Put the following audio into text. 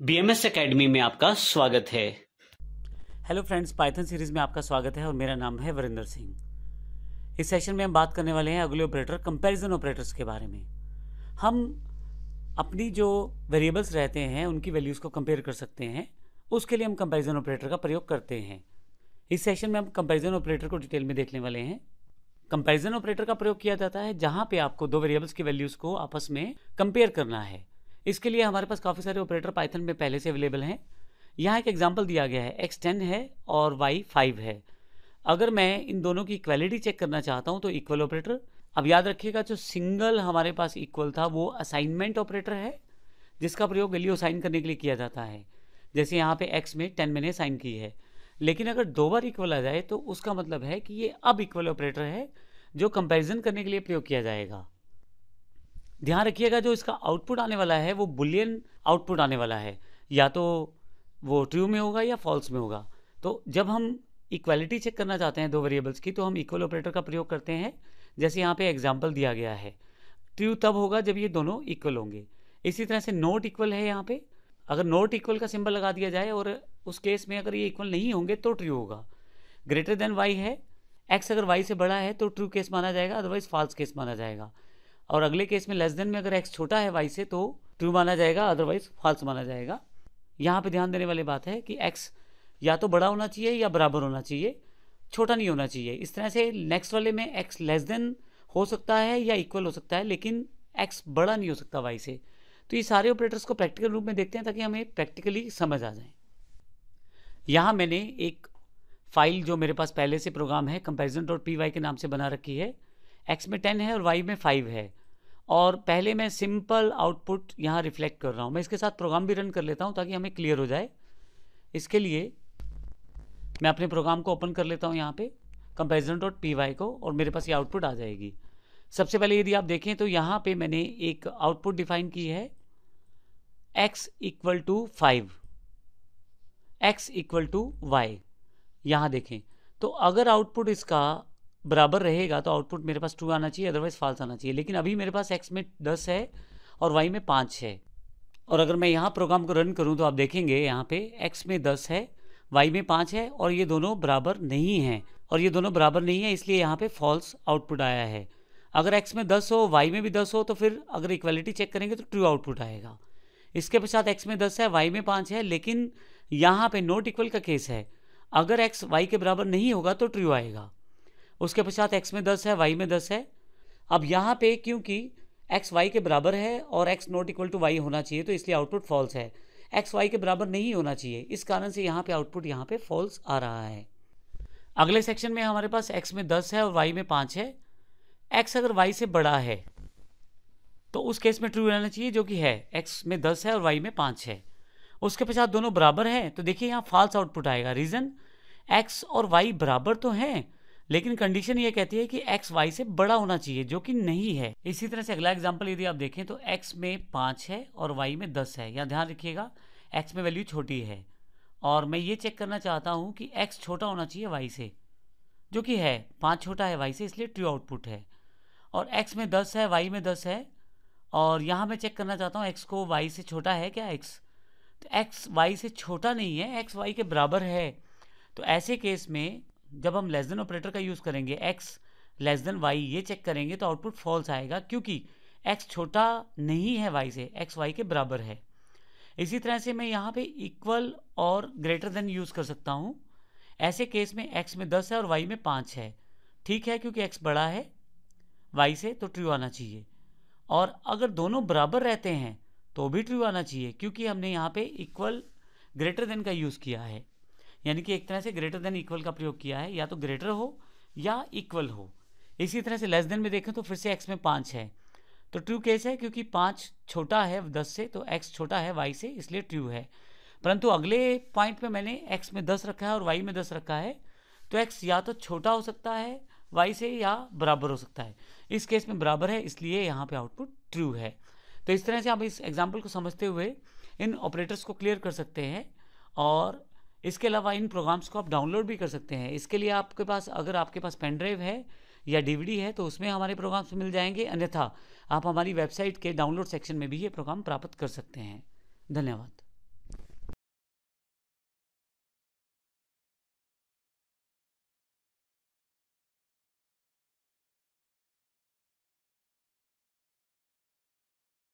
BMS academy में आपका स्वागत है। हेलो फ्रेंड्स, पाइथन सीरीज में आपका स्वागत है और मेरा नाम है वरिंदर सिंह। इस सेशन में हम बात करने वाले हैं अगले ऑपरेटर कंपैरिजन ऑपरेटर्स के बारे में। हम अपनी जो वेरिएबल्स रहते हैं उनकी वैल्यूज़ को कंपेयर कर सकते हैं, उसके लिए हम कंपैरिजन ऑपरेटर का प्रयोग करते हैं। इस सेशन में हम कंपैरिजन ऑपरेटर को डिटेल में देखने वाले हैं। कंपैरिजन ऑपरेटर का प्रयोग किया जाता है जहाँ पे आपको दो वेरिएबल्स की वैल्यूज़ को आपस में कंपेयर करना है। इसके लिए हमारे पास काफ़ी सारे ऑपरेटर पाइथन में पहले से अवेलेबल हैं। यहाँ एक एग्जांपल दिया गया है, x 10 है और y 5 है। अगर मैं इन दोनों की इक्वालिटी चेक करना चाहता हूँ तो इक्वल ऑपरेटर। अब याद रखिएगा, जो सिंगल हमारे पास इक्वल था वो असाइनमेंट ऑपरेटर है, जिसका प्रयोग वैल्यू असाइन करने के लिए किया जाता है। जैसे यहाँ पे x में 10 मैंने असाइन की है, लेकिन अगर दो बार इक्वल आ जाए तो उसका मतलब है कि ये अब इक्वल ऑपरेटर है जो कंपेरिजन करने के लिए प्रयोग किया जाएगा। ध्यान रखिएगा, जो इसका आउटपुट आने वाला है वो बुलियन आउटपुट आने वाला है, या तो वो ट्रू में होगा या फॉल्स में होगा। तो जब हम इक्वालिटी चेक करना चाहते हैं दो वेरिएबल्स की, तो हम इक्वल ऑपरेटर का प्रयोग करते हैं। जैसे यहाँ पे एग्जांपल दिया गया है, ट्रू तब होगा जब ये दोनों इक्वल होंगे। इसी तरह से नॉट इक्वल है, यहाँ पे अगर नॉट इक्वल का सिंबल लगा दिया जाए और उस केस में अगर ये इक्वल नहीं होंगे तो ट्रू होगा। ग्रेटर देन वाई है, एक्स अगर वाई से बड़ा है तो ट्रू केस माना जाएगा, अदरवाइज फॉल्स केस माना जाएगा। और अगले केस में लेस देन में अगर एक्स छोटा है वाई से तो ट्रू माना जाएगा, अदरवाइज फॉल्स माना जाएगा। यहाँ पे ध्यान देने वाली बात है कि एक्स या तो बड़ा होना चाहिए या बराबर होना चाहिए, छोटा नहीं होना चाहिए। इस तरह से नेक्स्ट वाले में एक्स लेस देन हो सकता है या इक्वल हो सकता है, लेकिन एक्स बड़ा नहीं हो सकता वाई से। तो ये सारे ऑपरेटर्स को प्रैक्टिकल रूप में देखते हैं ताकि हमें प्रैक्टिकली समझ आ जाए। यहाँ मैंने एक फाइल जो मेरे पास पहले से प्रोग्राम है comparison.py के नाम से बना रखी है। x में 10 है और y में 5 है, और पहले मैं सिंपल आउटपुट यहाँ रिफ्लेक्ट कर रहा हूँ। मैं इसके साथ प्रोग्राम भी रन कर लेता हूँ ताकि हमें क्लियर हो जाए। इसके लिए मैं अपने प्रोग्राम को ओपन कर लेता हूँ यहाँ पे comparison.py को, और मेरे पास ये आउटपुट आ जाएगी। सबसे पहले यदि आप देखें तो यहाँ पे मैंने एक आउटपुट डिफाइन की है, x equal to 5, x equal to y. यहाँ देखें तो अगर आउटपुट इसका बराबर रहेगा तो आउटपुट मेरे पास ट्रू आना चाहिए, अदरवाइज फॉल्स आना चाहिए। लेकिन अभी मेरे पास x में 10 है और y में 5 है, और अगर मैं यहाँ प्रोग्राम को रन करूँ तो आप देखेंगे यहाँ पे x में 10 है, y में 5 है, और ये दोनों बराबर नहीं हैं, इसलिए यहाँ पे फॉल्स आउटपुट आया है। अगर x में 10 हो y में भी 10 हो तो फिर अगर इक्वालिटी चेक करेंगे तो ट्रू आउटपुट आएगा। इसके पश्चात x में 10 है, y में 5 है, लेकिन यहाँ पे नॉट इक्वल का केस है। अगर x y के बराबर नहीं होगा तो ट्रू आएगा। उसके पश्चात x में 10 है, y में 10 है। अब यहाँ पे क्योंकि x y के बराबर है और x not equal to y होना चाहिए, तो इसलिए आउटपुट फॉल्स है। x y के बराबर नहीं होना चाहिए, इस कारण से यहाँ पे आउटपुट यहाँ पे फॉल्स आ रहा है। अगले सेक्शन में हमारे पास x में 10 है और y में 5 है। x अगर y से बड़ा है तो उस केस में ट्रू रहना चाहिए, जो कि है, x में 10 है और y में 5 है। उसके पश्चात दोनों बराबर हैं तो देखिए यहाँ फॉल्स आउटपुट आएगा। रीजन, x और y बराबर तो हैं, लेकिन कंडीशन ये कहती है कि x y से बड़ा होना चाहिए, जो कि नहीं है। इसी तरह से अगला एग्जांपल यदि आप देखें तो x में 5 है और y में 10 है। यहाँ ध्यान रखिएगा, x में वैल्यू छोटी है और मैं ये चेक करना चाहता हूँ कि x छोटा होना चाहिए y से, जो कि है, 5 छोटा है y से, इसलिए ट्रू आउटपुट है। और x में 10 है, y में 10 है, और यहाँ मैं चेक करना चाहता हूँ x को y से छोटा है क्या x, तो x y से छोटा नहीं है, x y के बराबर है। तो ऐसे केस में जब हम लेस देन ऑपरेटर का यूज़ करेंगे, x लेस देन y ये चेक करेंगे तो आउटपुट फॉल्स आएगा, क्योंकि x छोटा नहीं है y से, x y के बराबर है। इसी तरह से मैं यहाँ पे इक्वल और ग्रेटर देन यूज़ कर सकता हूँ। ऐसे केस में x में 10 है और y में 5 है, ठीक है, क्योंकि x बड़ा है y से तो ट्रू आना चाहिए। और अगर दोनों बराबर रहते हैं तो भी ट्रू आना चाहिए, क्योंकि हमने यहाँ पे इक्वल ग्रेटर देन का यूज़ किया है, यानी कि एक तरह से ग्रेटर देन इक्वल का प्रयोग किया है, या तो ग्रेटर हो या इक्वल हो। इसी तरह से लेस देन में देखें तो फिर से x में 5 है तो ट्रू केस है, क्योंकि 5 छोटा है 10 से, तो x छोटा है y से, इसलिए ट्रू है। परंतु अगले पॉइंट पे मैंने x में 10 रखा है और y में 10 रखा है, तो x या तो छोटा हो सकता है y से या बराबर हो सकता है। इस केस में बराबर है, इसलिए यहाँ पे आउटपुट ट्रू है। तो इस तरह से आप इस एग्जाम्पल को समझते हुए इन ऑपरेटर्स को क्लियर कर सकते हैं, और इसके अलावा इन प्रोग्राम्स को आप डाउनलोड भी कर सकते हैं। इसके लिए आपके पास, अगर आपके पास पेन ड्राइव है या डीवीडी है तो उसमें हमारे प्रोग्राम्स मिल जाएंगे, अन्यथा आप हमारी वेबसाइट के डाउनलोड सेक्शन में भी ये प्रोग्राम प्राप्त कर सकते हैं। धन्यवाद।